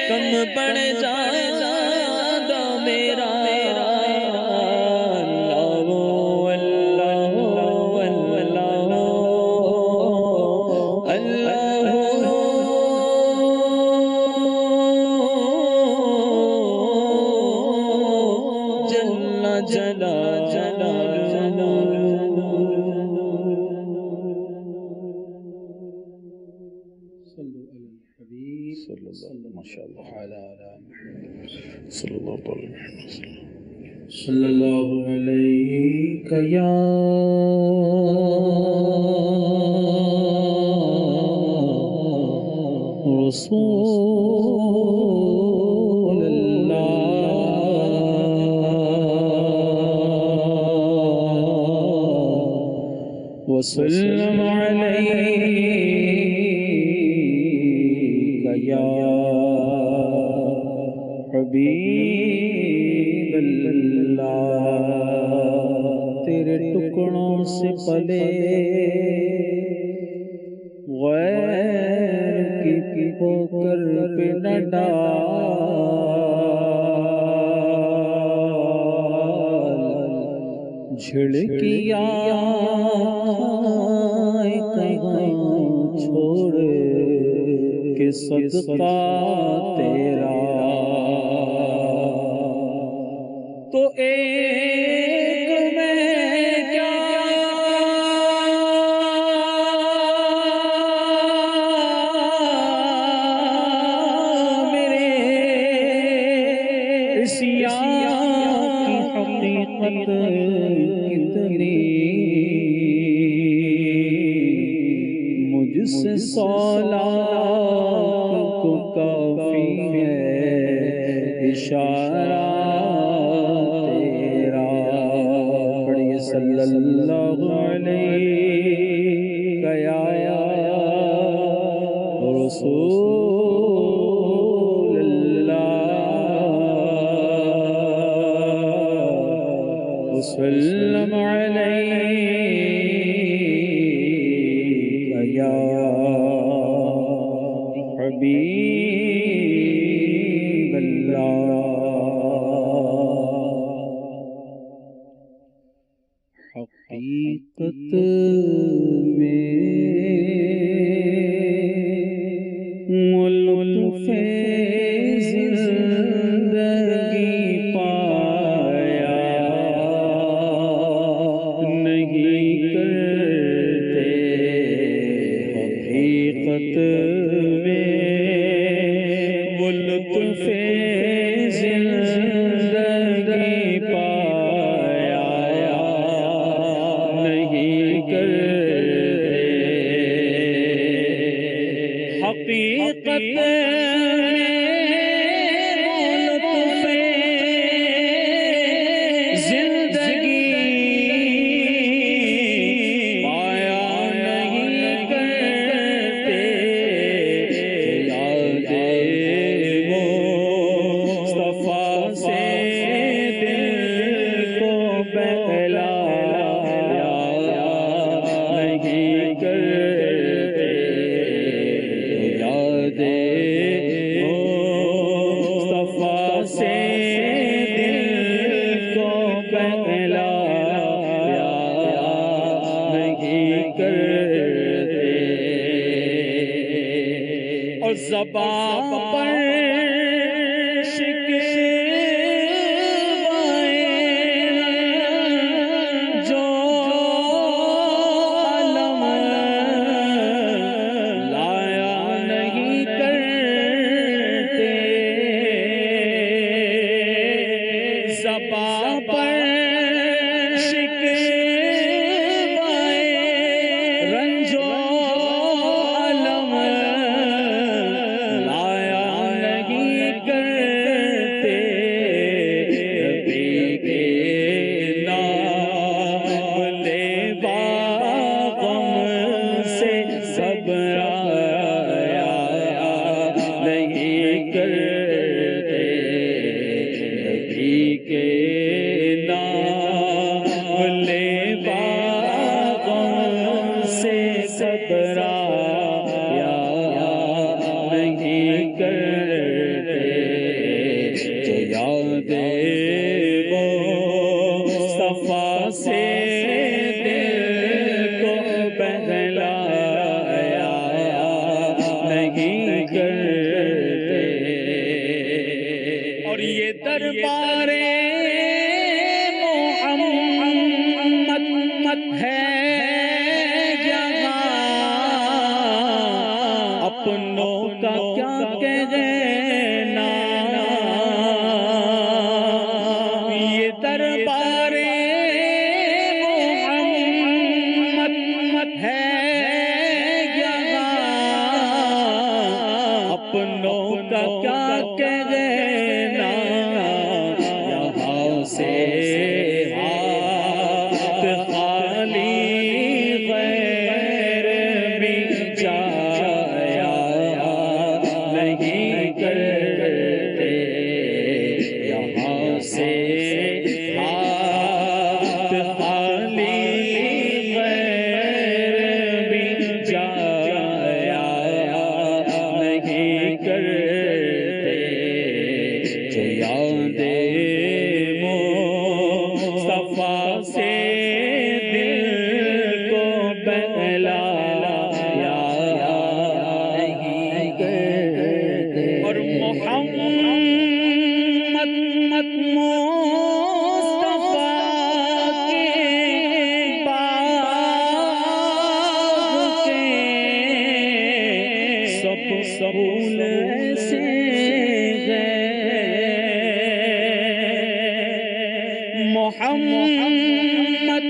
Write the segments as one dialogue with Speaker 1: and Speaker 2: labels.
Speaker 1: کم بڑھ جاندہ میرا اللہ تعالی وسلم
Speaker 2: صلی اللہ علیہ یا رسول اللہ وسلم علیہ یا حبیب اللہ تیرے ٹکڑوں سے پلے غیر کی ٹھوکر پہ نہ ڈال جھڑکیاں کہیں چھوڑ کے صدقہ تیرا تو ایک میں کیا میرے عصیان کی حقیقت کتنی مجھ سے سولاخ کو کافی ہے اشارہ صلی اللہ علیہ یا رسول اللہ وسلم علیہ یا حبیب اللہ حقیقت میں لطف زندگی پایا نہیں کرتے حقیقت میں وہ لطف زندگی پایا حقیقت لطف زندگی پایا نہیں کرتے یاد مصطفیٰ سے دل کو بہلایا نہیں کرتے مصطفیٰ سے دل کو بہلایا نہیں کرتے اور زبان پر جو علم لایا نہیں کرتے زبان پر رنج و علم لایا نہیں کرتے نبی کے نام لے غم سے گھبرایا نہیں کرتے نبی کے نام لے غم سے گھبرایا نہیں کرتے جو یاد مصطفیٰ سے دل کو بہلایا نہیں کرتے اور یہ دربار محمد ہے جہاں اپنوں کا کیا کہنا سے ہاتھ خالی غیر بھی جایا نہیں کرتے جو یاد مصطفیٰ سے دل کو بہلایا نہیں کرتے اور محمد مصطفیٰ کے باغ کے سب پھول ایسے محمد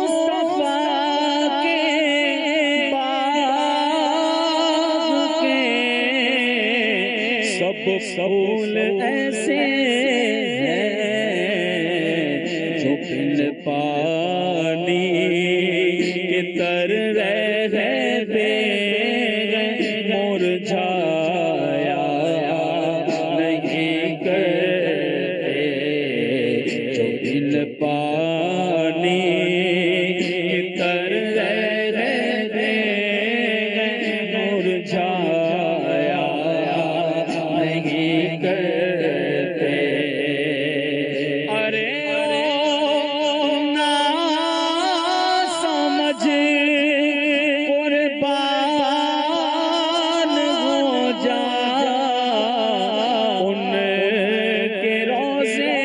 Speaker 2: مصطفیٰ کے باغ کے سب پھول ایسے ہیں جو بن پانی کے تر رہتے مرجھایا نہیں کرتے جو بن پانی کے تر رہتے مرجھایا نہیں کرتے ارے نا سمجھ قربان ہو جا ان کے روزے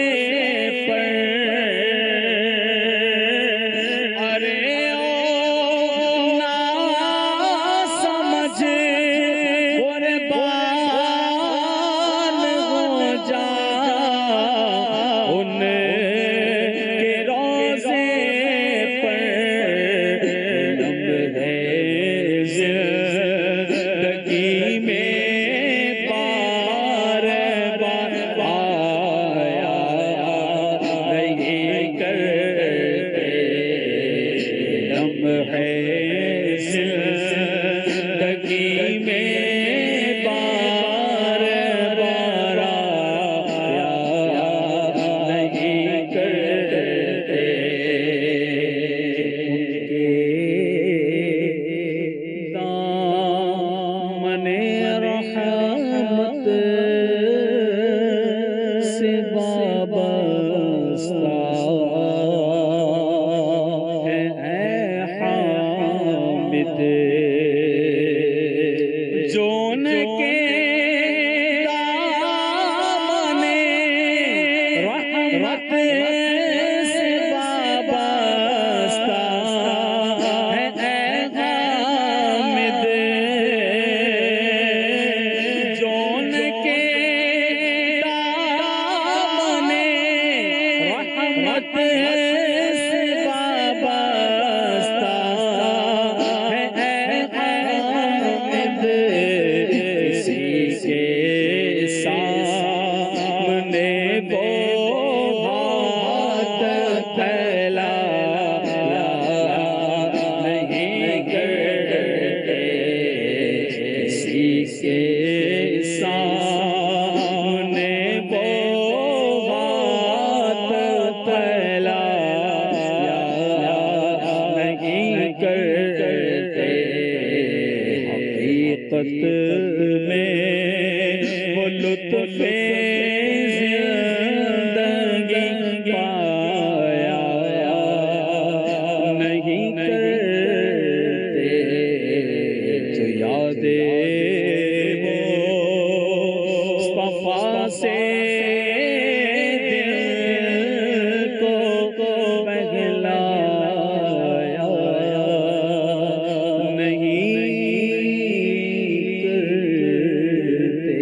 Speaker 2: پر ارے نا سمجھ قربان ہو جا ان کے روزے پر لمحے زندگی میں بار بار آیا نہیں کرتے لمحے زندگی میں بار بار آیا نہیں کرتے دامن رحمت سے وابستہ ہے اے حامد جو ان کے دامن رحمت سے وابستہ ہے اے حامد جو ان کے دامن رحمت سے وابستہ ہے اے حامد کسی کے سامنے وہ ہاتھ پھیلایا نہیں کرتے کسی کے سامنے وہ ہاتھ پھیلایا نہیں کرتے حقیقت میں وہ لطف زندگی پایا نہیں کرتے جو یاد مصطفیٰ سے دل کو بہلایا نہیں کرتے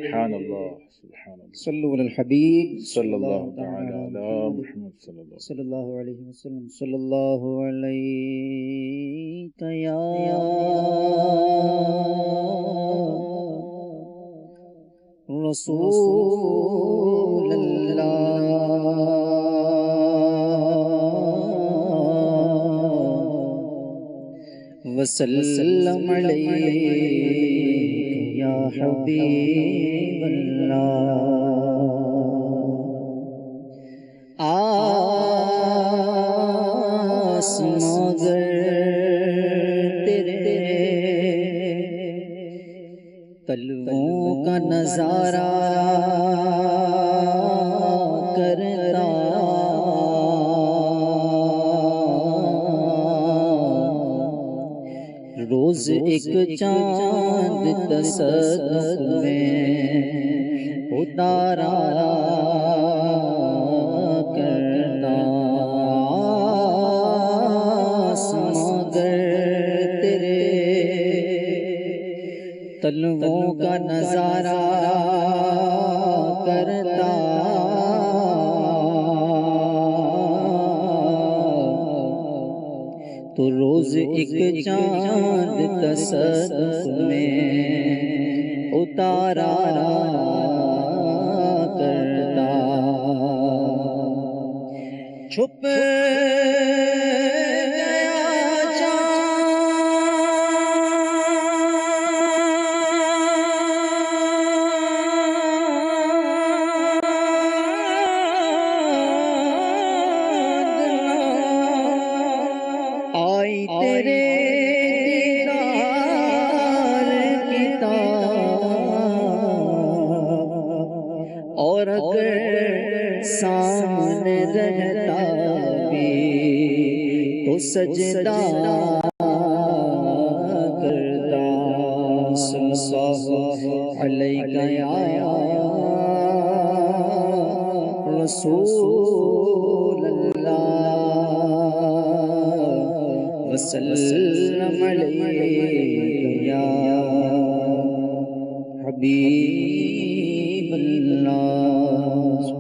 Speaker 1: سبحان اللہ سبحان اللہ
Speaker 3: صلو علی الحبیب
Speaker 1: صلی اللہ تعالی علی محمد صلی اللہ
Speaker 3: علیہ وسلم صلی اللہ علیہ یا رسول اللہ وسلم علیہ یا حبیب اللہ آسماں گر تیرے تلووں کا نظارہ کرتا روز ایک چاند تصدق میں اتارا کرتا آسماں گر تیرے تلووں کا نظارہ کرتا تو روز ایک چاند تصدق میں اتارا کرتا چھپ تیرے دیدار کی اور اگر سامنے رہتا بھی تو سجدہ کرتا صلی اللہ علیہ یا رسول اللہ وسلم علیہ یا حبیب اللہ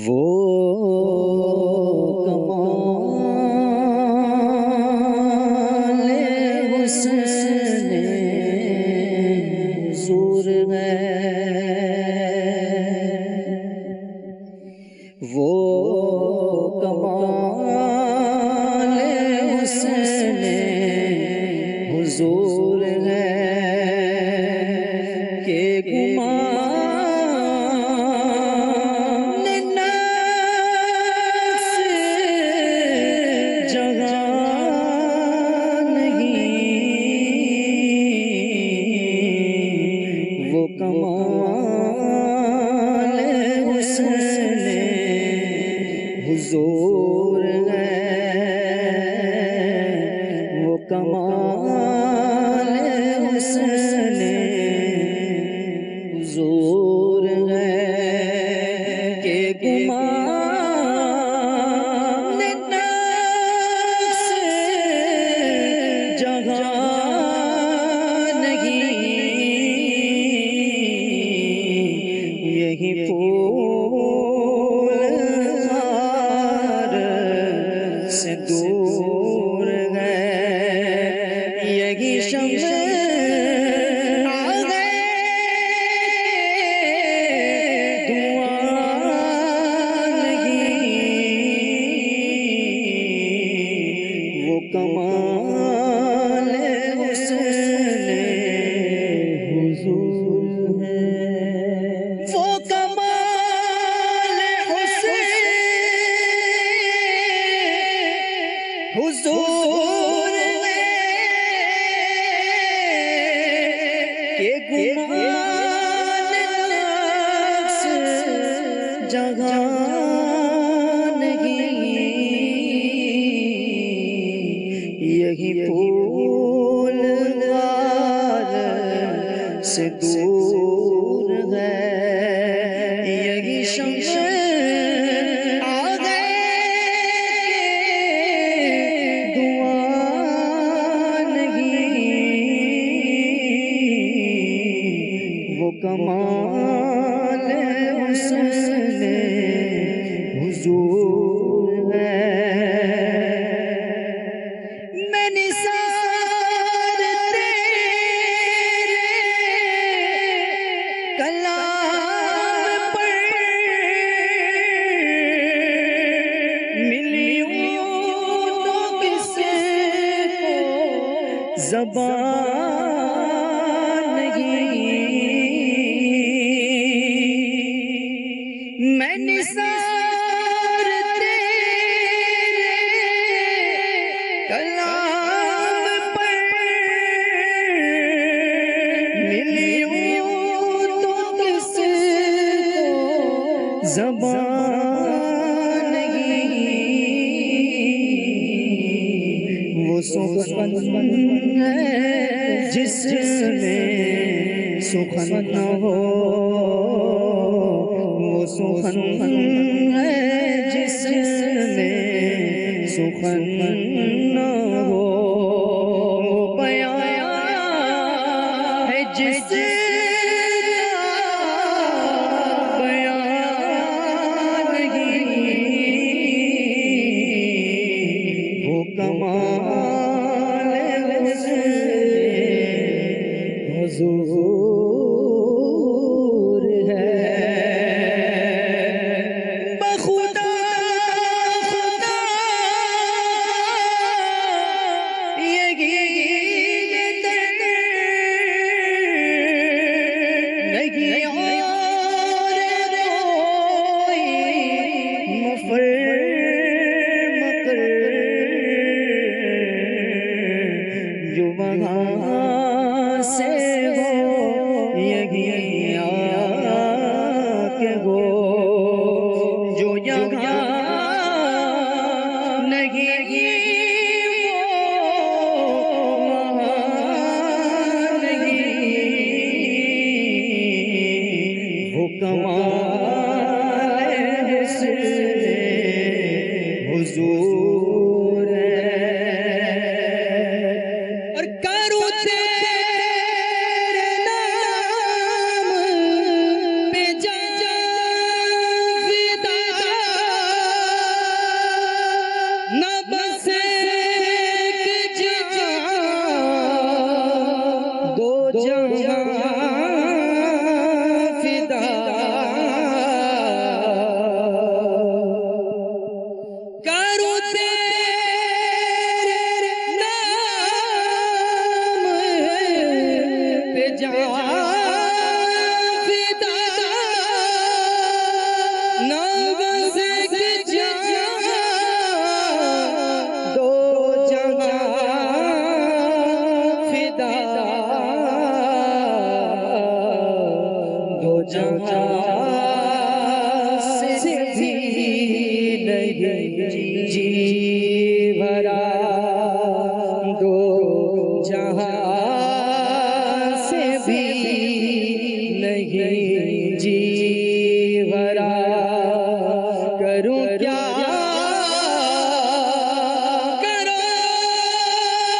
Speaker 3: وہ کمال حسن حضور ہے وہ کمال حسن حضور ہے کہ گمان نفس جگہ نہیں وہ کمال حسن حضور ہے وہ کمال حسن حضور ہے کہ گمان نفس جگہ نہیں یہی پھول سے دور ہے یہی شمع آ گئے دعا نہیں وہ کمال حسن حضور ہے وہ کمال حسن حضور کہ گمان نفس جگہ نہیں یہی پھول سے دور ہے یہی شمع آ گئے وہ کمال حسن حضور ہے میں نثار تیرے کلام پر ملیوں تو کس کو زبان میں نثار تیرے کلام پر ملی ہوں تو کس کو زبان نہیں، وہ سخن ہے جس میں سخن نہ ہو، وہ سخن ہے جس میں سخن نہ ہو، وہ بیان ہے جس کا بیان نہیں، وہ کمال حضور ہے۔ بخدا خدا یہی در نہیں اور کوئی مفر مکر، جو وہاں سے ہو یہی آ کے ہو، جو یہاں نہیں وہ وہاں نہیں، وہ کمال حسن حضور ہے۔ اور کروں تیرے نام پہ جان فدا، نہ بس ایک جہاں دو جہاں فدا، کروں تیرے نام پہ جان فدا، نہ بس ایک جہاں دو جہاں فدا، دو جہاں سے بھی نہیں جی بھرا، دو جہاں سے بھی نہیں جی بھرا، کروں کیا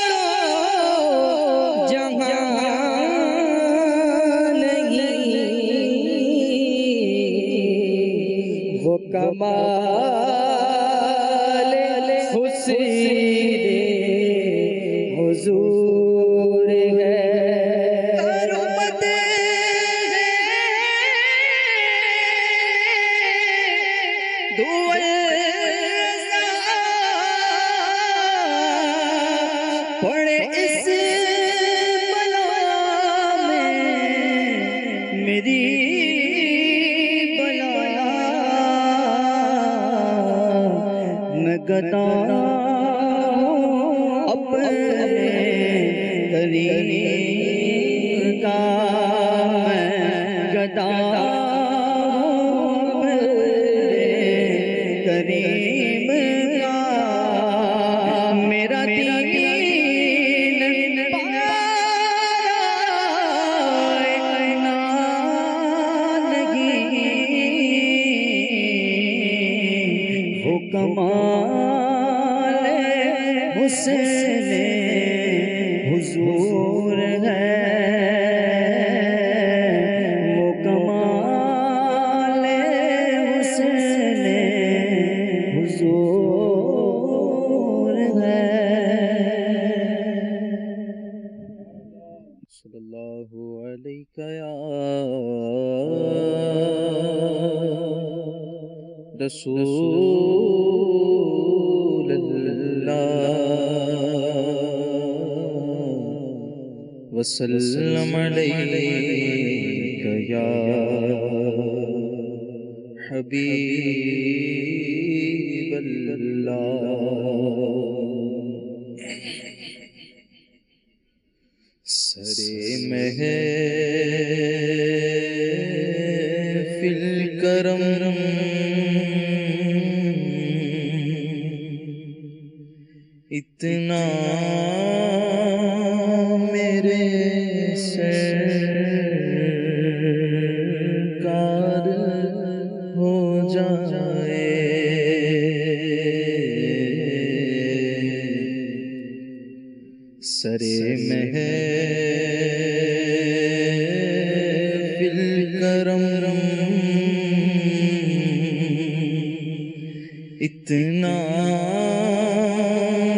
Speaker 3: کروڑوں جہاں نہیں، وہ کمال حسن حضور ہے۔ حرمت پڑے اس بلا میں میری بلا، میں گدا اپنے کریم کا، میں گدا کریم کا، میرا دین پانا نہیں، وہ کمال حسن حضور ہے، وہ کمال حسن حضور ہے۔ صلی اللہ علیہ یا رسول اللہ، وسلم علیک یا حبیب اللہ سرے محفل کرم اتنا میرے سرکار ہو جائے سرے محفل کرم اتنا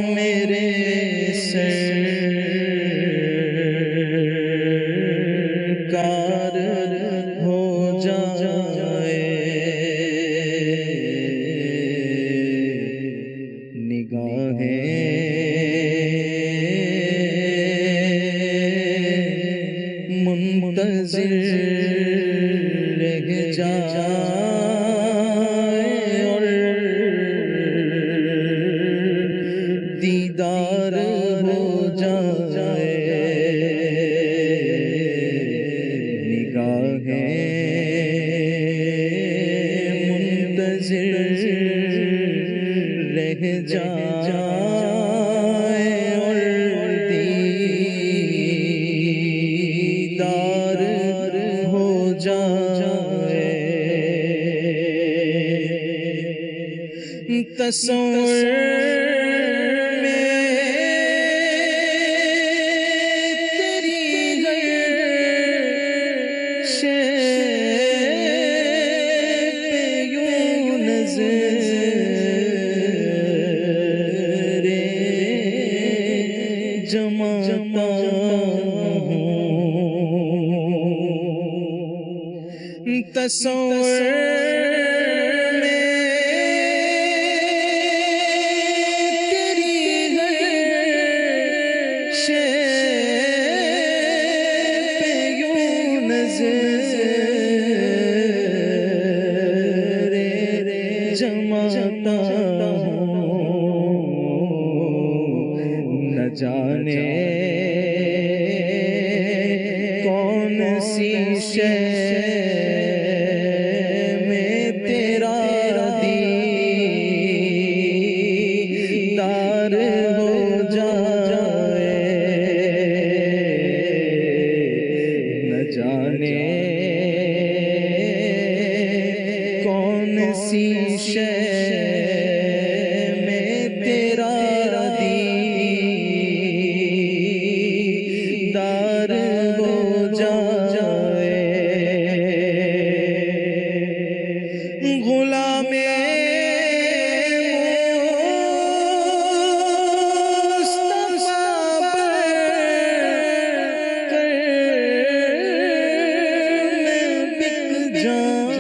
Speaker 3: میرے سرکار ہو جائے نگاہیں منتظر رہ جائے اور دیدار ہو جائے نگاہیں منتظر رہ جائے اور دیدار ہو جائے تصور جماتا ہوں تصور میں تیری ہر شے پہ یوں نظر جماتا نہ جانے کون سی شے میں تیرا دیدار ہو جائے نہ جانے کون سی شے میں تیرا دیدار ہو جائے غلام مصطفیٰ کر میں بک جاؤں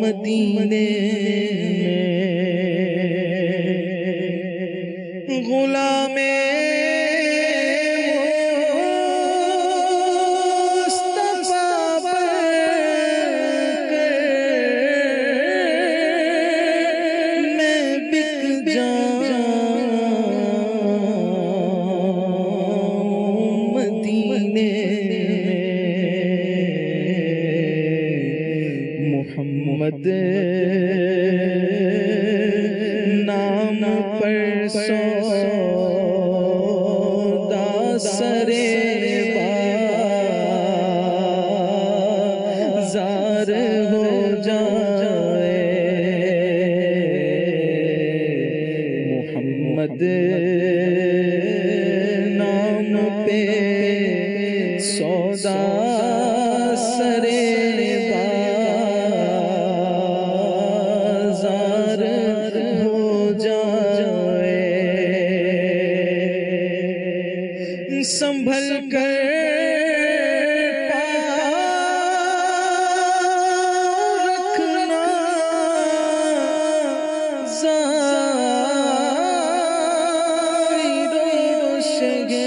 Speaker 3: مدینے غلام مصطفیٰ میں بک جاؤں مدینے محمد نام پر سودا سرے بازار ہو جائے محمد نام پہ سودا سرے بازار ہو جائے سنبھل کر رکھنا زائر و شگے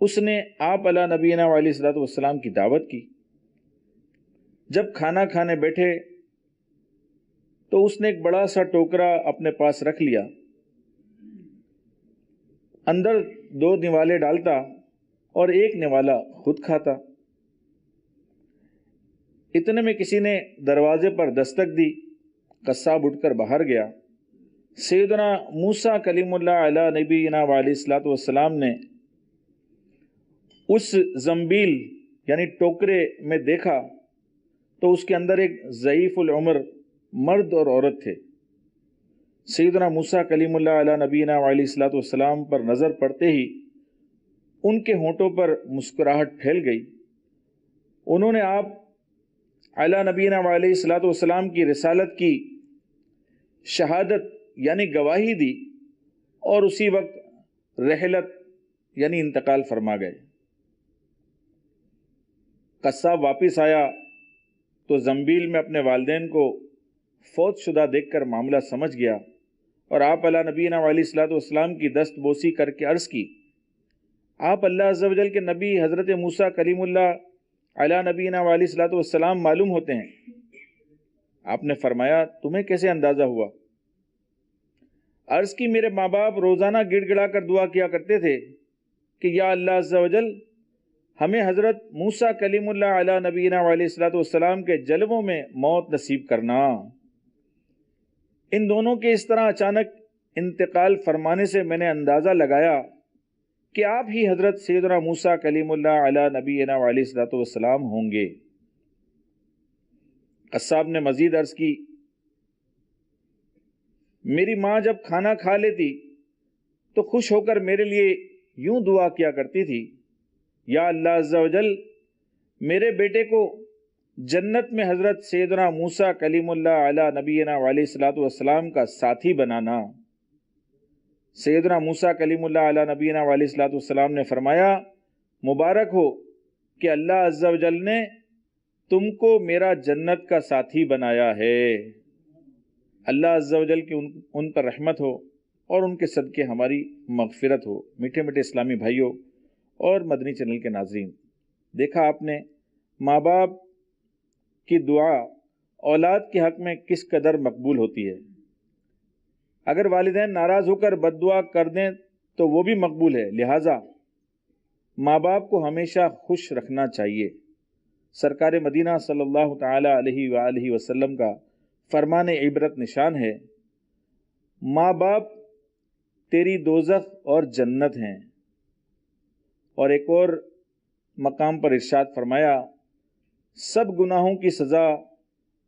Speaker 1: اس نے آپ علی نبینا علیہ الصلوۃ والسلام کی دعوت کی۔ جب کھانا کھانے بیٹھے تو اس نے ایک بڑا سا ٹوکرا اپنے پاس رکھ لیا، اندر 2 نوالے ڈالتا اور ایک نوالا خود کھاتا۔ اتنے میں کسی نے دروازے پر دستک دی، قصاب اٹھ کر باہر گیا۔ سیدنا موسیٰ کلیم اللہ علی نبینا علیہ الصلوۃ والسلام نے اس زنبیل یعنی ٹوکرے میں دیکھا تو اس کے اندر ایک ضعیف العمر مرد اور عورت تھے۔ سیدنا موسیٰ کلیم اللہ علی نبینا علیہ الصلوۃ والسلام پر نظر پڑتے ہی ان کے ہونٹوں پر مسکراہٹ پھیل گئی۔ انہوں نے آپ علی نبینا علیہ الصلوۃ والسلام کی رسالت کی شہادت یعنی گواہی دی اور اسی وقت رحلت یعنی انتقال فرما گئے۔ قصاب واپس آیا تو زنبیل میں اپنے والدین کو فوت شدہ دیکھ کر معاملہ سمجھ گیا اور آپ علی نبینا علیہ الصلوۃ والسلام کی دست بوسی کر کے عرض کی، آپ اللہ عز و جل کے نبی حضرت موسیٰ کلیم اللہ علی نبینا علیہ الصلوۃ والسلام معلوم ہوتے ہیں۔ آپ نے فرمایا، تمہیں کیسے اندازہ ہوا؟ عرض کی، میرے ماں باپ روزانہ گڑ گڑا کر دعا کیا کرتے تھے کہ یا اللہ عز و جل ہمیں حضرت موسیٰ کلیم اللہ علی نبینا علیہ الصلوۃ والسلام کے جلووں میں موت نصیب کرنا۔ ان دونوں کے اس طرح اچانک انتقال فرمانے سے میں نے اندازہ لگایا کہ آپ ہی حضرت سیدنا موسیٰ کلیم اللہ علی نبینا علیہ الصلوۃ والسلام ہوں گے۔ قصاب نے مزید عرض کی، میری ماں جب کھانا کھا لیتی تو خوش ہو کر میرے لیے یوں دعا کیا کرتی تھی، یا اللہ عز و جل میرے بیٹے کو جنت میں حضرت سیدنا موسیٰ کلیم اللہ علی نبینا علیہ الصلوۃ والسلام کا ساتھی بنانا۔ سیدنا موسیٰ کلیم اللہ علی نبینا علیہ الصلوۃ والسلام نے فرمایا، مبارک ہو کہ اللہ عز و جل نے تم کو میرا جنت کا ساتھی بنایا ہے۔ اللہ عز و جل کی ان پر رحمت ہو اور ان کے صدقے ہماری مغفرت ہو۔ میٹھے میٹھے اسلامی بھائیوں اور مدنی چینل کے ناظرین، دیکھا آپ نے ماں باپ کی دعا اولاد کے حق میں کس قدر مقبول ہوتی ہے۔ اگر والدین ناراض ہو کر بد دعا کر دیں تو وہ بھی مقبول ہے، لہٰذا ماں باپ کو ہمیشہ خوش رکھنا چاہیے۔ سرکار مدینہ صلی اللہ تعالی علیہ وآلہ وسلم کا فرمان عبرت نشان ہے، ماں باپ تیری دوزخ اور جنت ہیں۔ اور ایک اور مقام پر ارشاد فرمایا، سب گناہوں کی سزا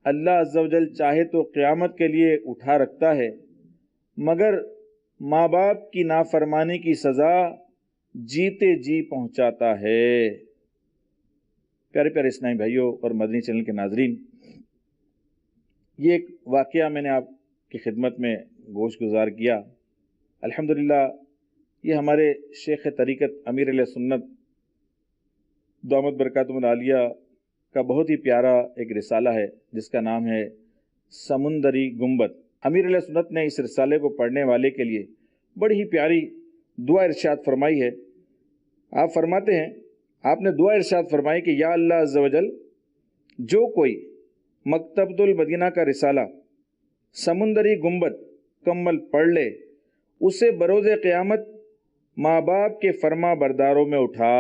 Speaker 1: اللہ عز و جل چاہے تو قیامت کے لیے اٹھا رکھتا ہے، مگر ماں باپ کی نافرمانی کی سزا جیتے جی پہنچاتا ہے۔ پیارے پیارے اسلامی بھائیوں اور مدنی چینل کے ناظرین، یہ ایک واقعہ میں نے آپ کی خدمت میں گوش گزار کیا۔ الحمدللہ یہ ہمارے شیخ طریقت امیر علیہ سنت دامت برکاتہم العالیہ کا بہت ہی پیارا ایک رسالہ ہے جس کا نام ہے سمندری گنبد۔ امیر علیہ سنت نے اس رسالے کو پڑھنے والے کے لیے بڑی ہی پیاری دعا ارشاد فرمائی ہے۔ آپ فرماتے ہیں، آپ نے دعا ارشاد فرمائی کہ یا اللہ عز و جل جو کوئی مکتبۃ المدینہ کا رسالہ سمندری گنبد مکمل پڑھ لے اسے بروز قیامت ماں باپ کے فرما برداروں میں اٹھا۔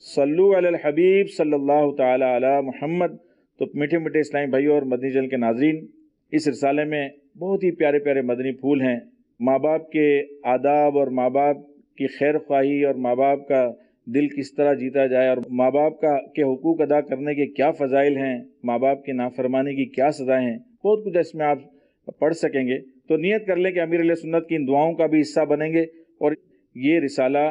Speaker 1: صلو علی الحبیب صلی اللہ تعالی علی محمد۔ تو میٹھے میٹھے اسلامی بھائیوں اور مدنی چینل کے ناظرین، اس رسالے میں بہت ہی پیارے پیارے مدنی پھول ہیں۔ ماں باپ کے آداب اور ماں باپ کی خیر خواہی اور ماں باپ کا دل کس طرح جیتا جائے اور ماں باپ کے حقوق ادا کرنے کے کیا فضائل ہیں، ماں باپ کی نافرمانی کی کیا سزائیں ہیں، بہت کچھ اس میں آپ پڑھ سکیں گے۔ تو نیت کر لیں کہ امیر علیہ سنت کی ان دعاؤں کا بھی حصہ بنیں گے۔ اور یہ رسالہ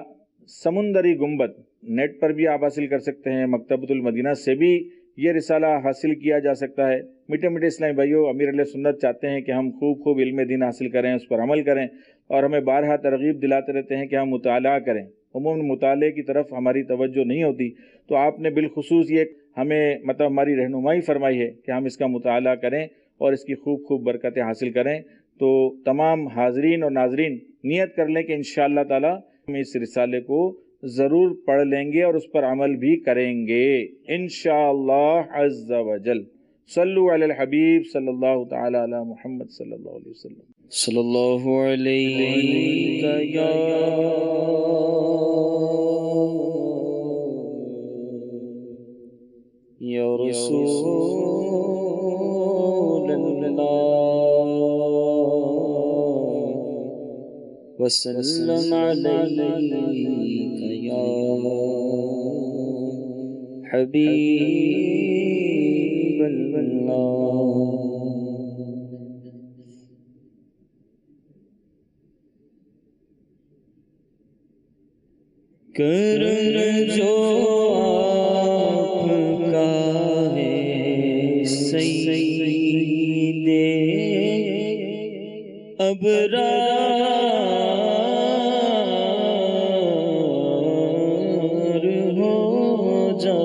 Speaker 1: سمندری گنبد نیٹ پر بھی آپ حاصل کر سکتے ہیں، مکتبۃ المدینہ سے بھی یہ رسالہ حاصل کیا جا سکتا ہے۔ میٹھے میٹھے اسلامی بھائیوں، امیر علیہ سنت چاہتے ہیں کہ ہم خوب علم دین حاصل کریں، اس پر عمل کریں، اور ہمیں بارہا ترغیب دلاتے رہتے ہیں کہ ہم مطالعہ کریں۔ عموماً مطالعے کی طرف ہماری توجہ نہیں ہوتی، تو آپ نے بالخصوص یہ ہمیں ہماری رہنمائی فرمائی ہے کہ ہم اس کا مطالعہ کریں اور اس کی خوب برکتیں حاصل کریں۔ تو تمام حاضرین اور ناظرین نیت کر لیں کہ انشاءاللہ تعالی ہم اس رسالے کو ضرور پڑھ لیں گے اور اس پر عمل بھی کریں گے انشاءاللہ عز و جل۔ صلو علی الحبیب صلی اللہ تعالی علی محمد صلی اللہ علیہ وسلم۔
Speaker 2: صلی اللہ علیہ یا رسول اللہ وسلم علیک یا حبیب اللہ۔ کرم جو آپ کا ہے سید ابرار ہو جائے،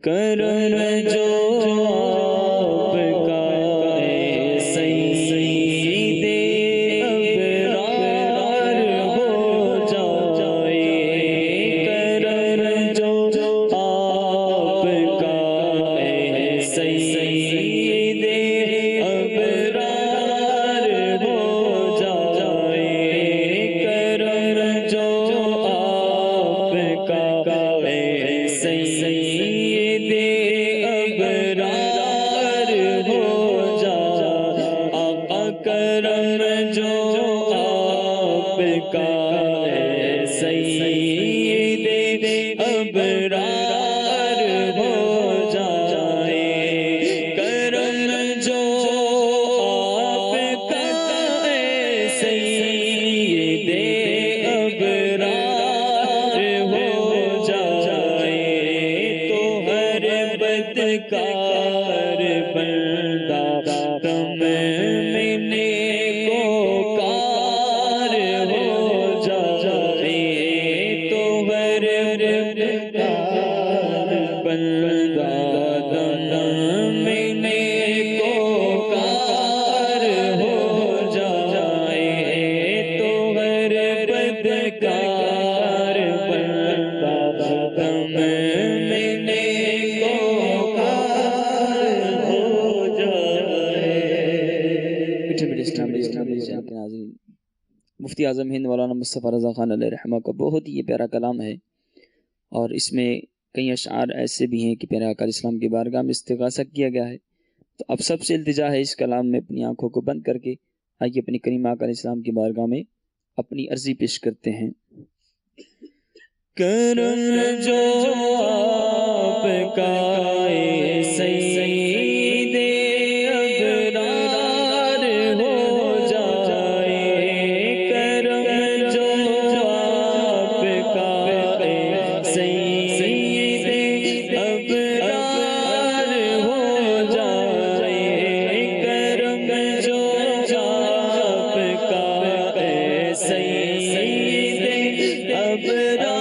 Speaker 2: کرم جو مفتی اعظم ہند مولانا مصطفیٰ رضا خان علیہ رحمہ کا بہت ہی پیارا کلام ہے، اور اس میں کئی اشعار ایسے بھی ہیں کہ پیارے آقا علیہ السلام کی بارگاہ میں استغاثہ کیا گیا ہے۔ تو اب سب سے التجا ہے اس کلام میں اپنی آنکھوں کو بند کر کے آئیے اپنی کریم آقا علیہ السلام کی بارگاہ میں اپنی عرضی پیش کرتے ہیں۔ کرم جو آپ کا ہے سید ابرار ہو جائے، کرم جو آپ کا ہے سید ابرار ہو جائے، کرم جو آپ کا ہے سید ابرار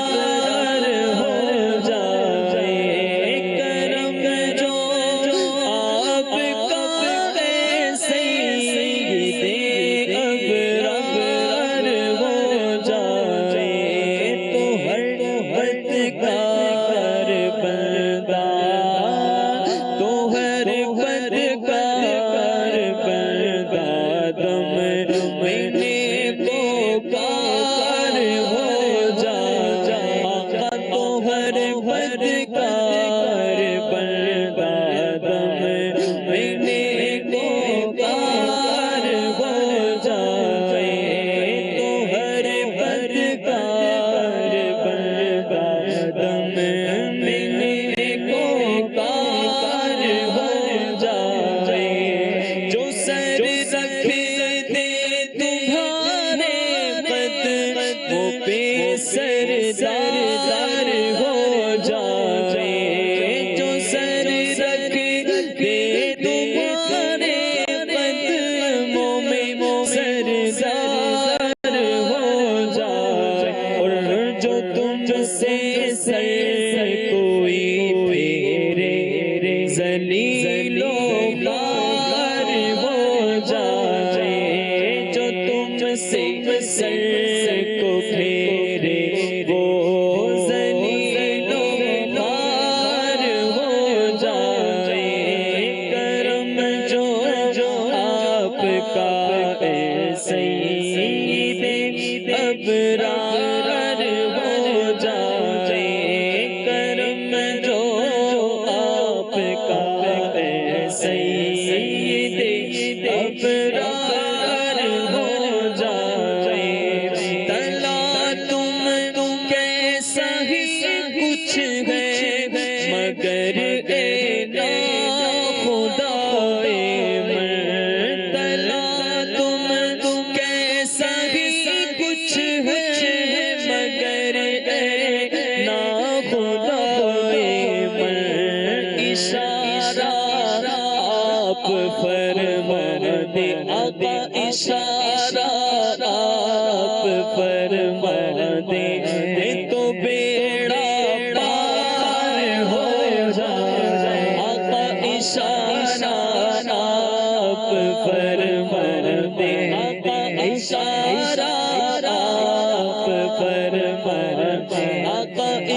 Speaker 2: کوئی پھیرے ذلیل و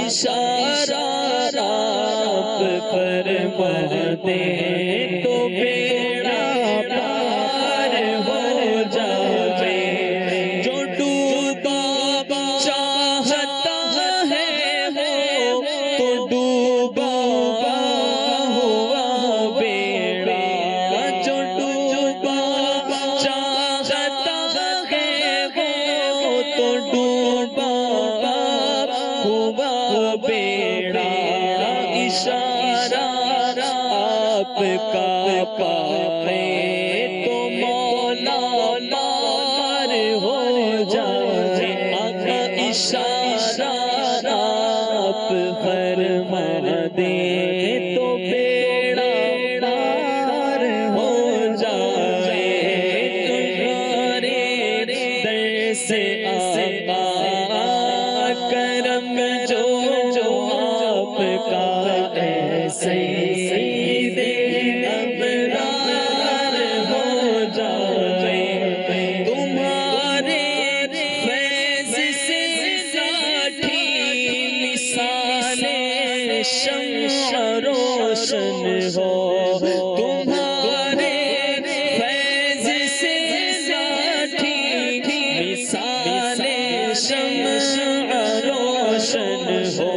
Speaker 3: اشارہ آپ فرماتے تو بیڑا پار ہو جائے، جو ڈوبا چاہتا ہے وہ تو ڈوبا ہوا بیڑا، جو ڈوبا چاہتا ہے وہ تو ڈوبا ہوا بیڑا، اشارہ آپ کا پائے تو مولا مار ہو جائے، آقا اشارہ آپ فرما دے تو بیڑا پار ہو جائے، تمہارے در سے آقا کرم جو آپ کا ایسے ابرار ہو جائے، تمہارے فیض سے لاٹھی مثال شمع روشن ہو، تمہارے فیض سے لاٹھی مثال شمع روشن ہو،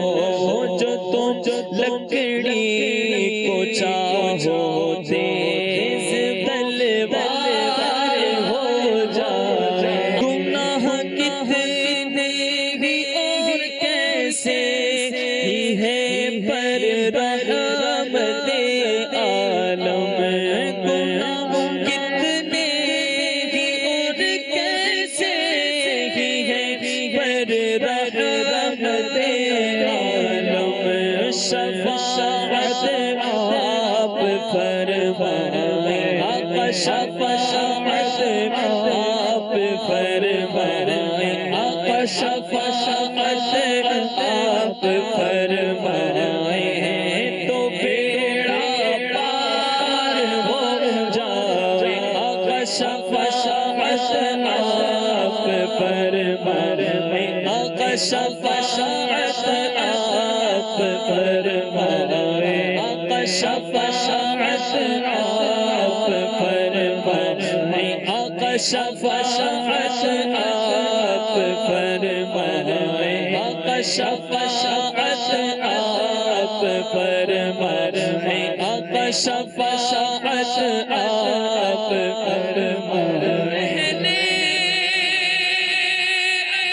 Speaker 3: جو تم لکڑی کو چاہو تیز تلوار ہو جائے، گناہ کتنے بھی اور کیسے ہی ہے پر رحمت عالم، گناہ کتنے بھی اور کیسے ہی ہے پر رحمت عالم، شفاعت آپ فرمائیں، آقا شفاعت آپ فرمائیں، آقا شفاعت آپ فرمائیں تو بیڑا پار ہو جائے، آقا شفاعت آپ فرمائیں، آقا شفاعت آپ فرمائیں، آقا شفاعت آپ فرمائیں، آقا شفاعت آپ فرمائیں، آقا شفاعت آپ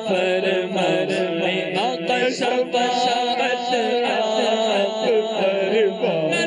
Speaker 3: فرمائیں، آقا شفاعت آپ فرمائیں۔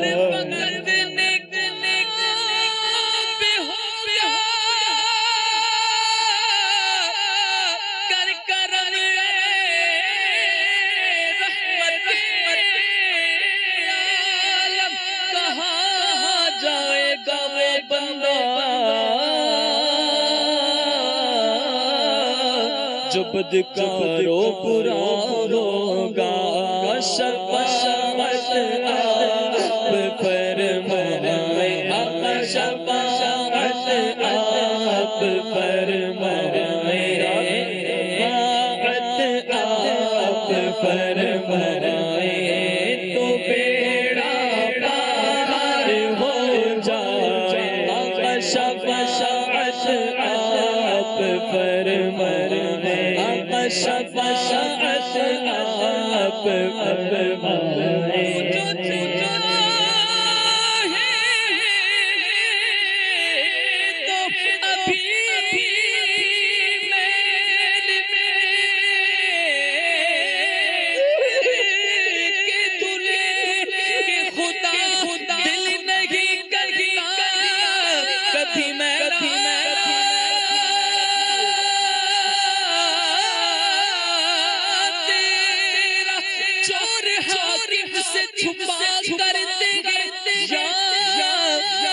Speaker 3: جو بدکارو برا ہوگا شفاعت آپ فرمائے آقا شفاعت آپ فرمائے شفاعت آپ فرمائے تو بیڑا پار ہو جائے آقا شفاعت آپ فرمائے آقا شفاعت آپ فرمائے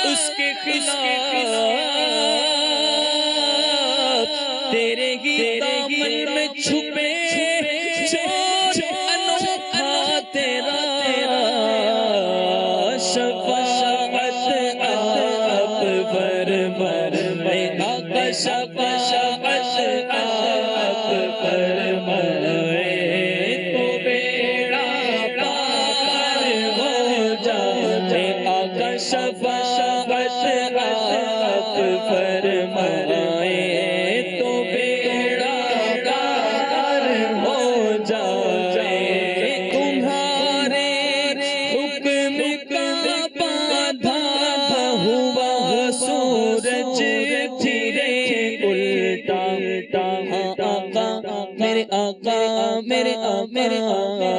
Speaker 3: اس کے خلاف تیرے ہی دامن میں چھپے چور انوکھا تیرا شفاعت آپ فرمائے آقا شفاعت آپ فرمائے تو بیڑا پار ہو جائے آقا شفاعت آپ فرمائے تو بیڑا پار ہو جائے تمہارے حکم کا باندھا ہوا سورج پھرے الٹا آقا میرے آقا میرے آقا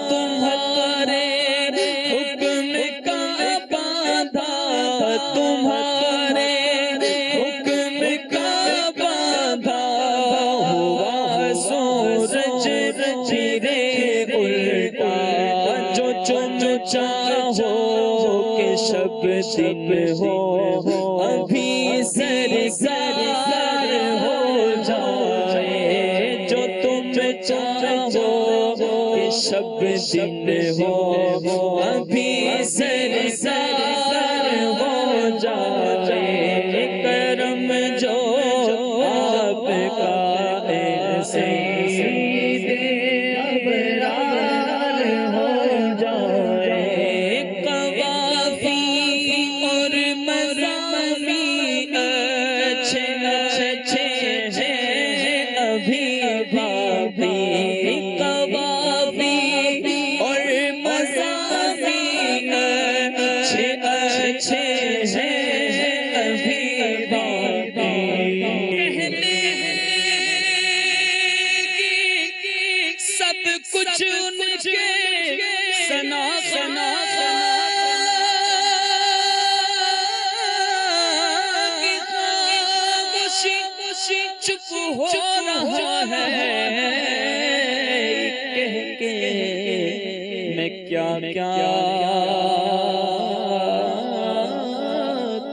Speaker 3: تمہارے حکم کا باندھا تمہارے حکم کا باندھا ہوا سورج پھرے الٹا جو تم چاہو کہ شب دن ہو ابھی سرکار ہو جائے جو تم چاہو کہ شب دن ہو ابھی سرکار ہو جائے کرم جو آپ کا ایسے ابرار ہو جائے قوافی اور مضامی اچھے اچھے ابھی باقی قوافی اور مضامی اچھے اچھے ابھی باقی سب کچھ ان کے سنا سنا چپ ہو رہا ہے کہہ کے میں کیا کیا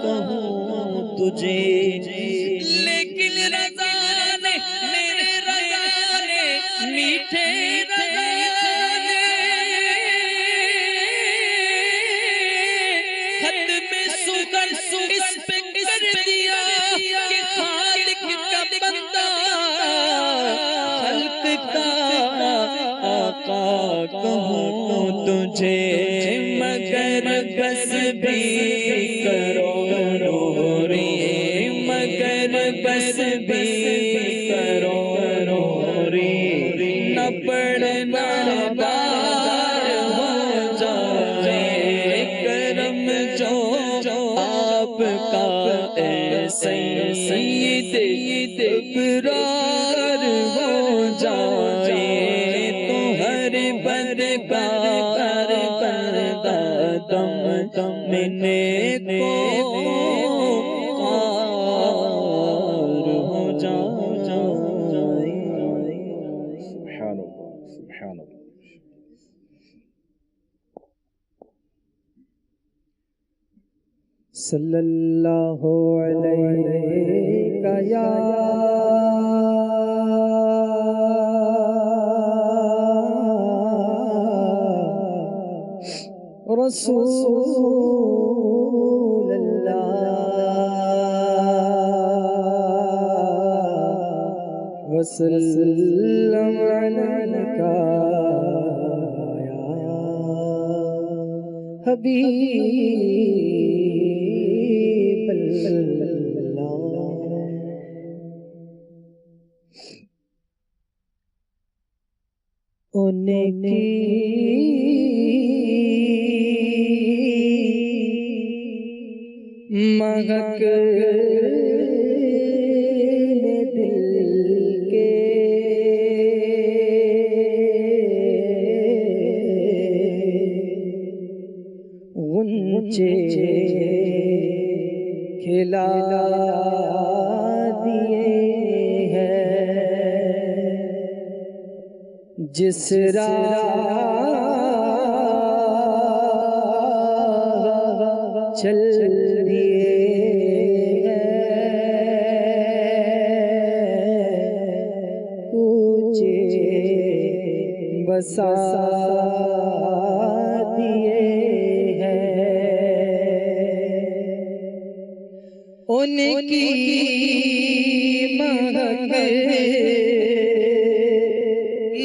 Speaker 3: کہوں تجھے لیکن رضا نے میرے رضا نے میٹھے خط میں سگر اس پہ کر دیا کہ خالق کا بندہ خلق کا آقا کہوں تجھے مگر بس بھی کرو روری مگر بس بھی کرو روری نہ پڑنا بار ہو جائے کرم جو آپ کا اے سید ابرار ہو جائے تو ہر بدکار بندہ دم دم میں کو ہو جائے
Speaker 1: سبحان اللہ سبحان اللہ
Speaker 4: صلی اللہ علیہ یا رسول اللہ وسلم علیکا یا حبیب اللہ. ان کی مہک دل کے غنچے کھلا دیے ہیں. جس راہ چل دیے اونچے بسا دیے ہیں. ان کی مہک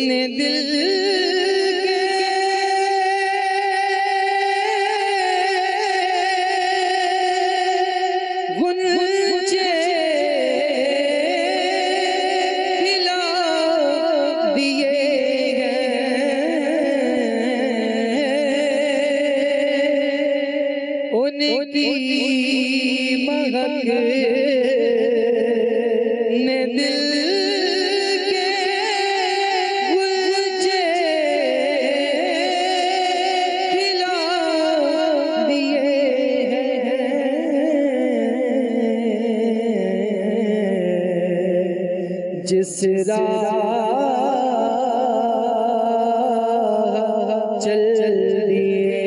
Speaker 4: نے دل غنچے کھلا دیے ہیں. ان کی مہک نے دل کے غنچے کھلا دیے ہیں. جس راہ چل دیے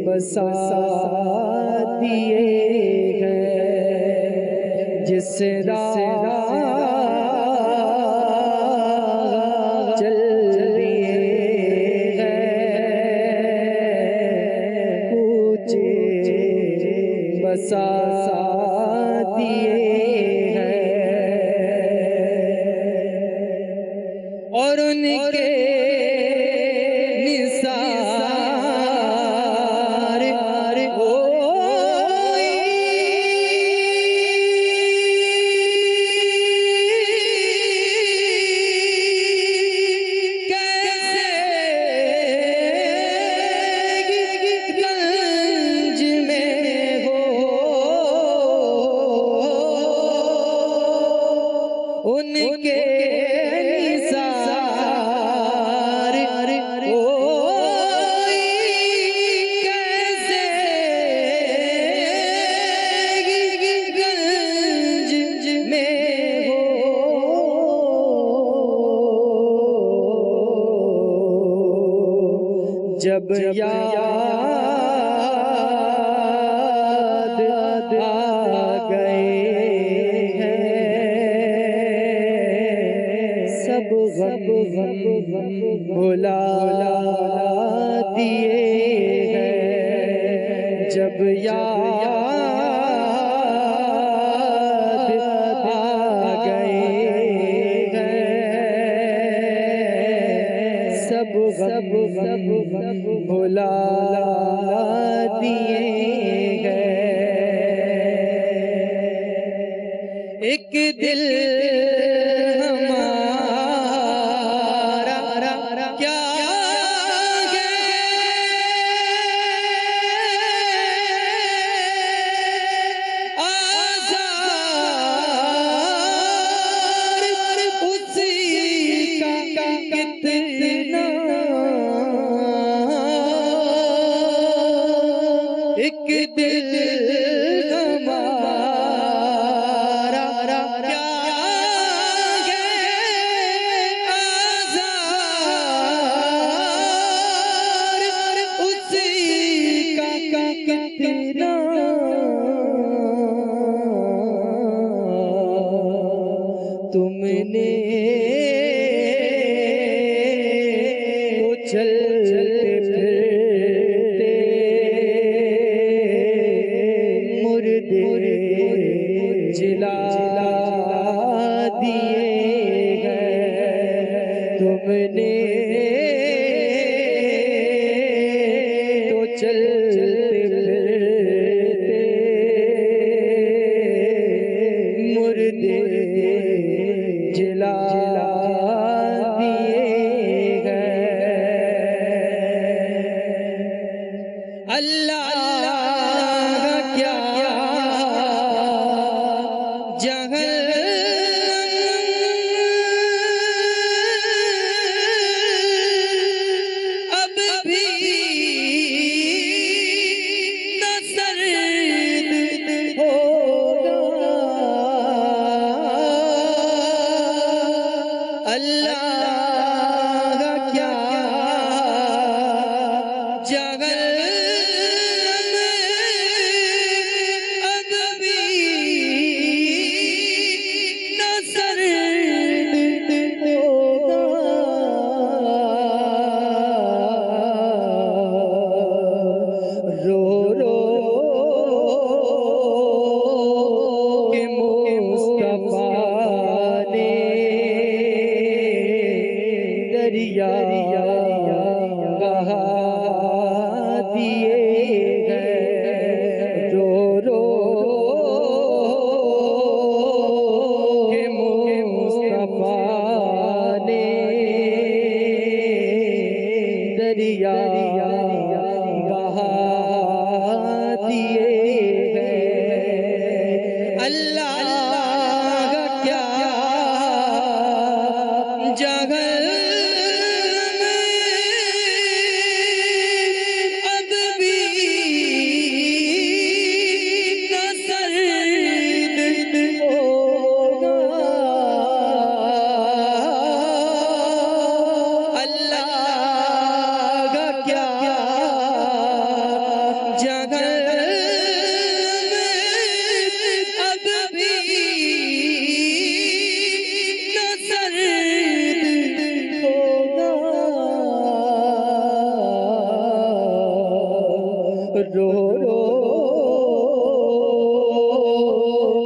Speaker 4: بسا دیے ہیں. جس راہ چل دیے ہیں اونچے بسا دیے ہیں. اور ان کے ان کے نثار کیسے گنج میں ہو. جب یاد آ گئے سب غم بھلا دیے ہیں. جب یاد آ گئے سب غم بھلا دیے ہیں. ایک دل نے تو چلتے پھرتے مردے جلا دیے گئے تم نے تو چلتے پھرتے مردے جلا دیے گئے اللہ کا کیا اب بھی نہ سرد ہوگا اللہ کا کیا جہنم اب بھی نہ سرد ہوگا رو رو کہ مصطفیٰ نے دریا بہا دیے گئے رو رو کہ مصطفیٰ نے دریا بہا دیے گئے اللہ کا کیا جہنم اب بھی نہ سرد ہوگا اللہ کا کیا جہنم اب بھی نہ سرد ہوگا رو رو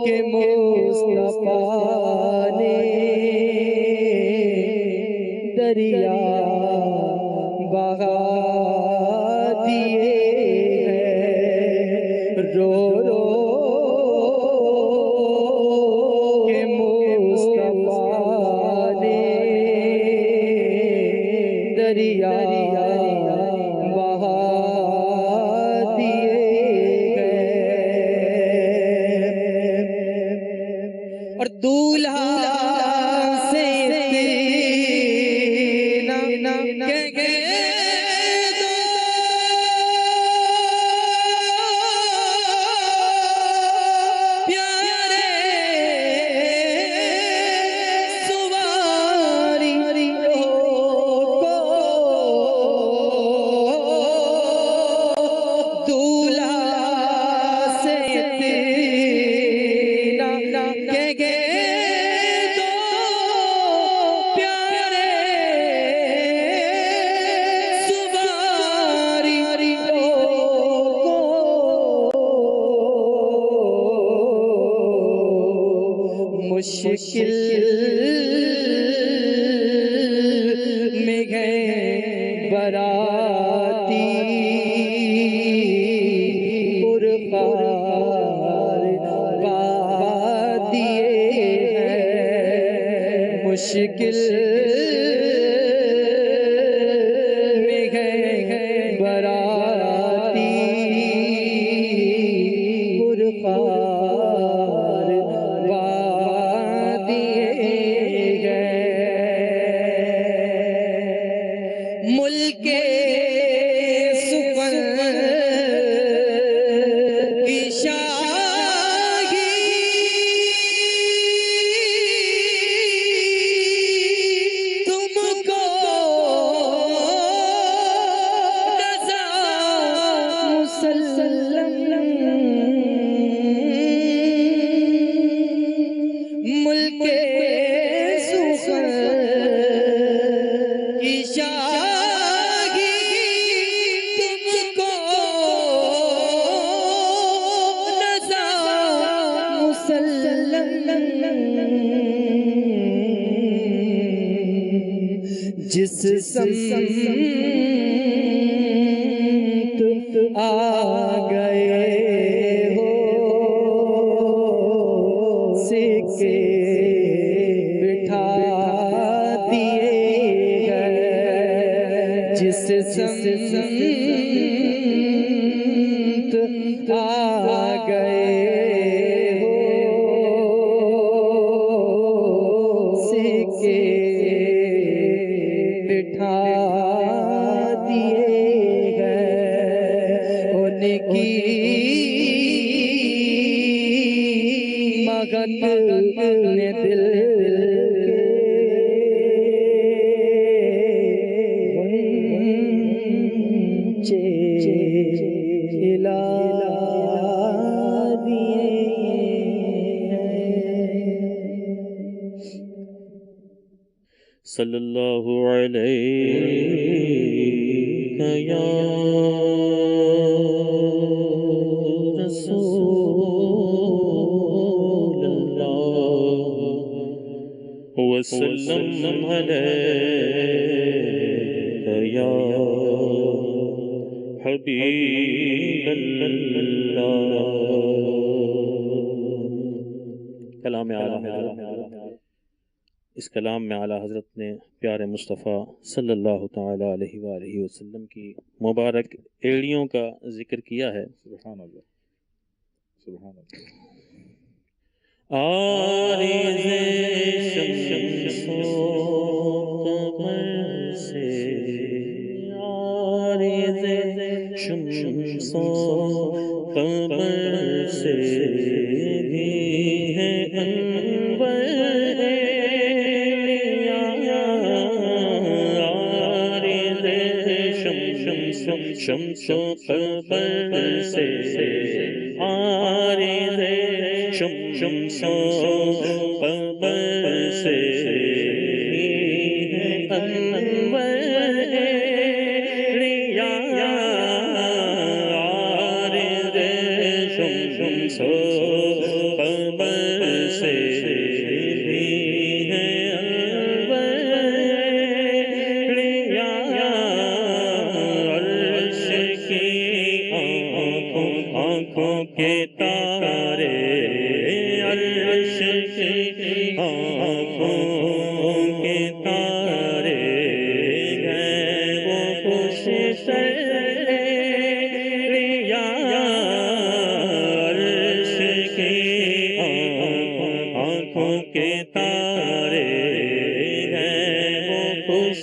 Speaker 4: کہ مصطفیٰ نے دریا بہا دیے گئے رو رو کہ مصطفیٰ نے دریا بہا دیے گئے اور دولہا سے اتنا کہہ دو پیارے سواری کو دولہا سے اتنا کہہ دو پیارے سواری کو مشکل میں گئے براتی پرخار پا دیے ہیں مشکل میں گئے براتی پرخار پا دیے گئے ملک سفر کی شاہی تم جس سمت آ گئے ہو سکے بٹھا دیے گئے جس سمت آ گئے ہو سکے بٹھا دیے گئے ان کی مگن نے دل کے ہلا دیے
Speaker 5: صلی اللہ علیہ یا رسول اللہ وسلم علیہ یا حبیب اللہ. کلام اعلیٰ اس کلام میں اعلیٰ حضرت نے پیارے مصطفیٰ صلی اللہ تعالی علیہ وآلہ وسلم کی مبارک ایڑیوں کا ذکر کیا ہے.
Speaker 1: سبحان اللہ سبحان اللہ.
Speaker 5: عارض شمس و قمر سے عارض شمس و قمر سے بھی ہے انور شمس و قمر سے عارض شمس و قمر سے انور عارض شمس و قمر سے کے تارے عرش کی آنکھوں کے تارے ہیں وہ خوش یا عرش کی آنکھوں کے تارے ہیں وہ خوش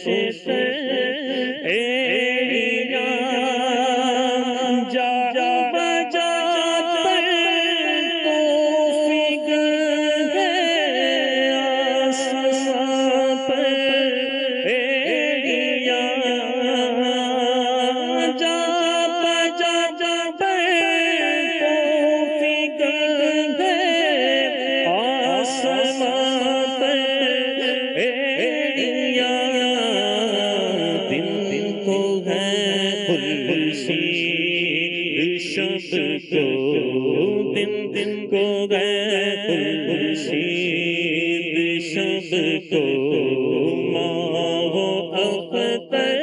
Speaker 5: دن کو گئے خورشید شب کو ماہ و اختر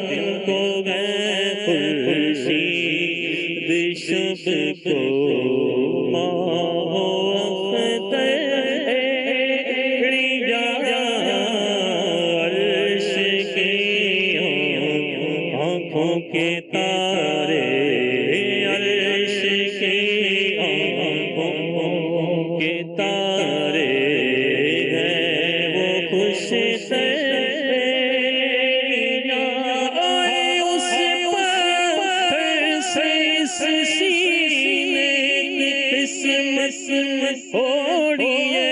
Speaker 5: دن کو گئے خورشید شب کو ماہ و اختر عرش کی آنکھوں کے تارے عرش کی آنکھوں کے تارے ہیں وہ خوش سے اس پر سے سینے کی قسمت اوڑھیے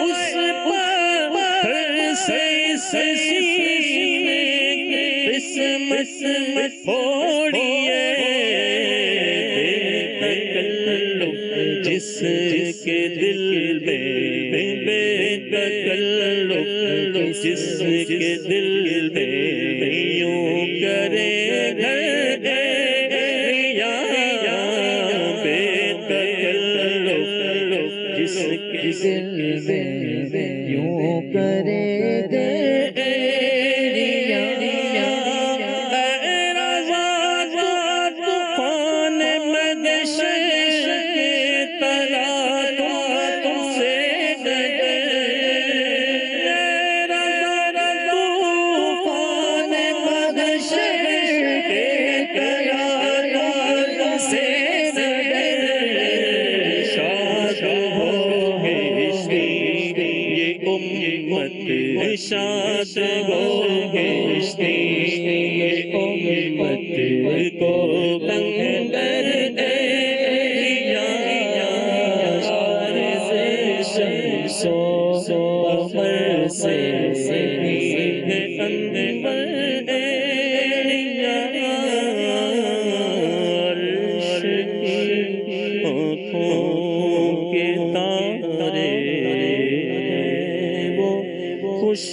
Speaker 5: اس پر سے سینے کی قسمت اوڑھیے جس کے دل میں بے تکلف جس کے دل میں یوں کرے یا بے تکلف جس
Speaker 4: یوں کرے دے
Speaker 5: شاد ہو گشتی امت کو لنگر دیا شمس و قمر سے انور عرش آنکھوں کے تارے خوش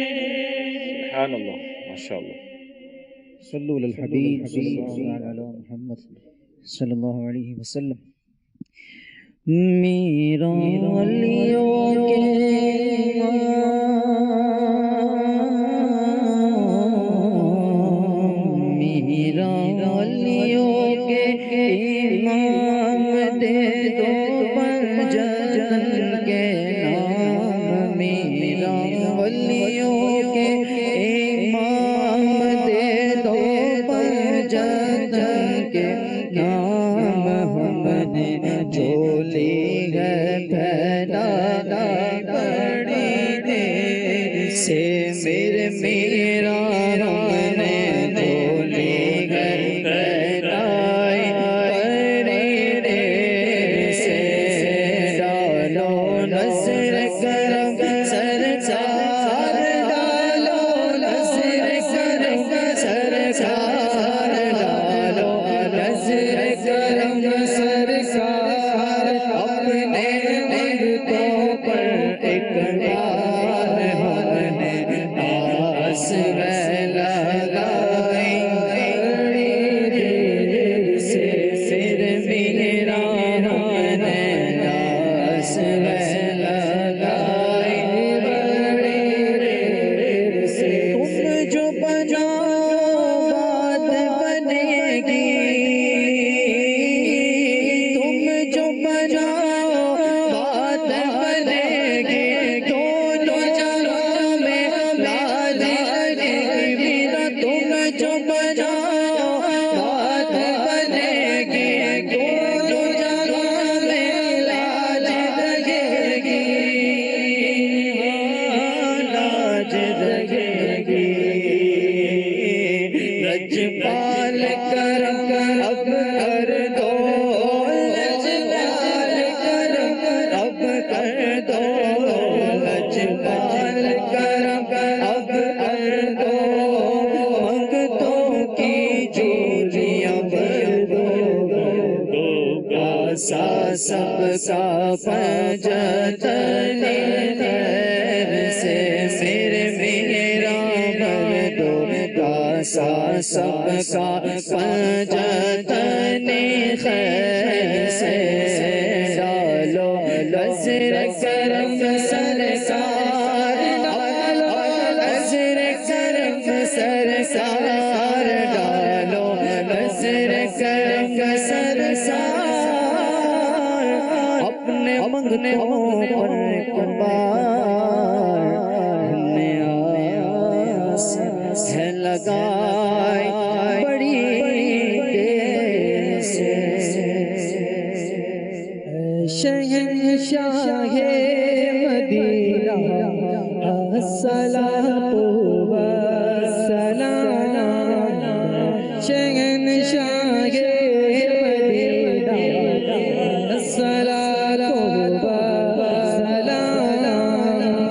Speaker 1: سبحان اللہ ماشاء اللہ
Speaker 6: صلو علی الحبیب صلی اللہ علی محمد صلی اللہ علیہ وسلم
Speaker 4: میرا ولیوں کے میرا ولیوں کے امام دے دو پنجتن کے نام میرا ولیوں کے امام دے دو پنجتن کے نام ہم نے جھولی ہے پھیلانا بڑی دیر سے میرا ہم نے جھولی ہے پھیلائی بڑی دیر سے ڈالو نظر کرم سرکار ڈالو نظر کرم سرکار ڈالو نظر کرم سرکار اپنے مردوں پر ایک بار ہم نے آس میں لگائی بڑی دیر سے پھر میرا ہم نے آس میں لگائی بڑی دیر سے تم جو بناؤ بات بنے گی تم جو بناؤ بات بنے گی دونوں جہاں میں لاج لگے گی میرا تم جو بناؤ بات بنے گی دونوں جہاں میں لاج لگے گی لاج لگے گی لجپال کرم اب کر دو لجپال کرم اب کر دو لجپال کرم اب کر دو منگتوں کی جولیاں بھر دو آسا سب کا پنجتن خیر سے میرا بھر دو آسا سب کا پنجتن خیر سے ڈالو نظر کرم سرکار ڈالو نظر کرم سرکار ڈالو نظر کرم سرکار اپنے منگتوں پر کبار ہم نے آس ہے لگائی بڑی دیر سے شہنشاہ مدینہ الصلاۃ والسلام شہنشاہ مدینہ الصلاۃ والسلام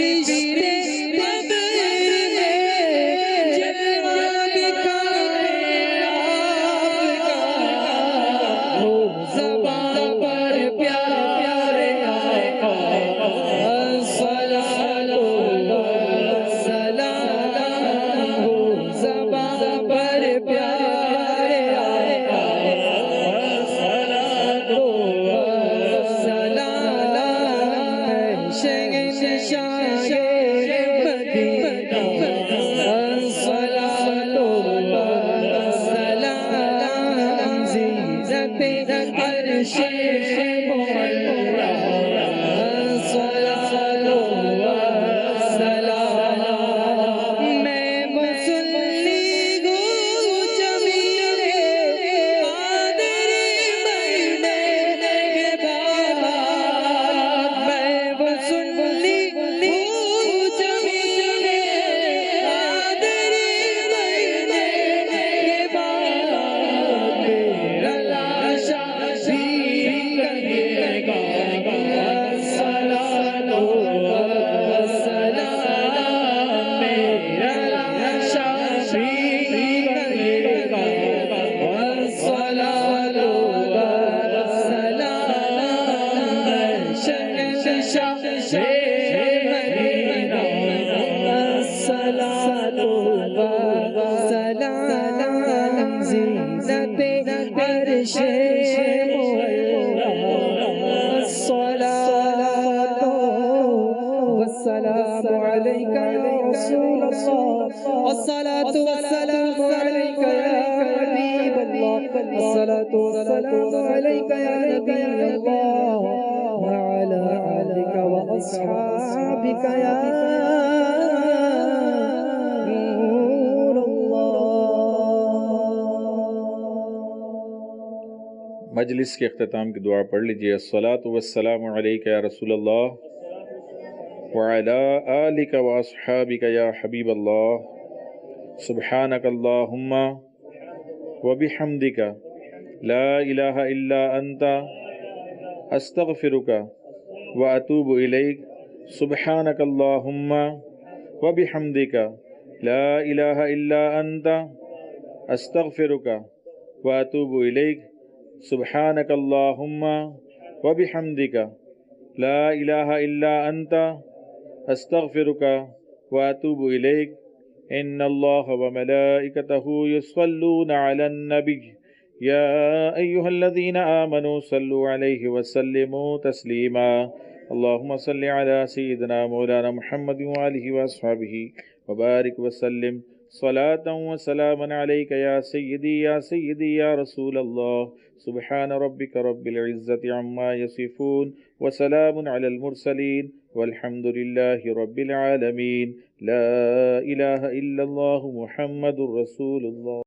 Speaker 4: فرشتے قبر میں جواب کھائے آپ کا، وہ زباں پر پیارے آقا الصلاۃ والسلام، وہ زباں پر پیارے آقا الصلاۃ والسلام، شہنشاہ مدینہ الصلاۃ والسلام، زینت عرش معلا الصلاۃ والسلام، میں مصلی ہوں جمیل قادر مدینے کے بعد، میں مصلی ہوں جمیل قادر مدینے کے بعد، میرا لاشا بھی کہے گا الصلاۃ والسلام، میرا لاشا بھی کہے گا الصلاۃ والسلام، شہنشاہ مدینہ الصلاۃ والسلام، زینت عرش معلا الصلاۃ والسلام علیک یا رسول اللہ، الصلاۃ والسلام علیک یا حبیب اللہ، الصلاۃ والسلام علیک یا نبی اللہ، وعلی آلک واصحابک یا نور اللہ۔
Speaker 1: مجلس کے اختتام کی دعا پڑھ لیجئے۔ الصلاۃ والسلام علیک یا رسول اللہ وعلی آلک واصحابک یا حبیب اللہ، سبحانک اللہم وبحمدک لا الہ الا انت استغفرک واتوب الیک، سبحانک اللہم وبحمدک لا الہ الا انت استغفرک واتوب الیک، سبحانک اللہم وبحمدک لا الہ الا انت استغفرک واتوب الیک، ان اللہ وملائکتہ یصلون علی النبی یا ایہا الذین آمنوا صلوا علیہ وسلموا تسلیما، اللہم صل علی سیدنا مولانا محمد وآلہ واصحابہ وبارک وسلم، صلاة وسلاما علیک یا سیدی یا رسول اللہ، سبحان ربک رب العزت عما یصفون وسلام علی المرسلین والحمد للہ رب العالمین، لا الہ الا اللہ محمد رسول اللہ۔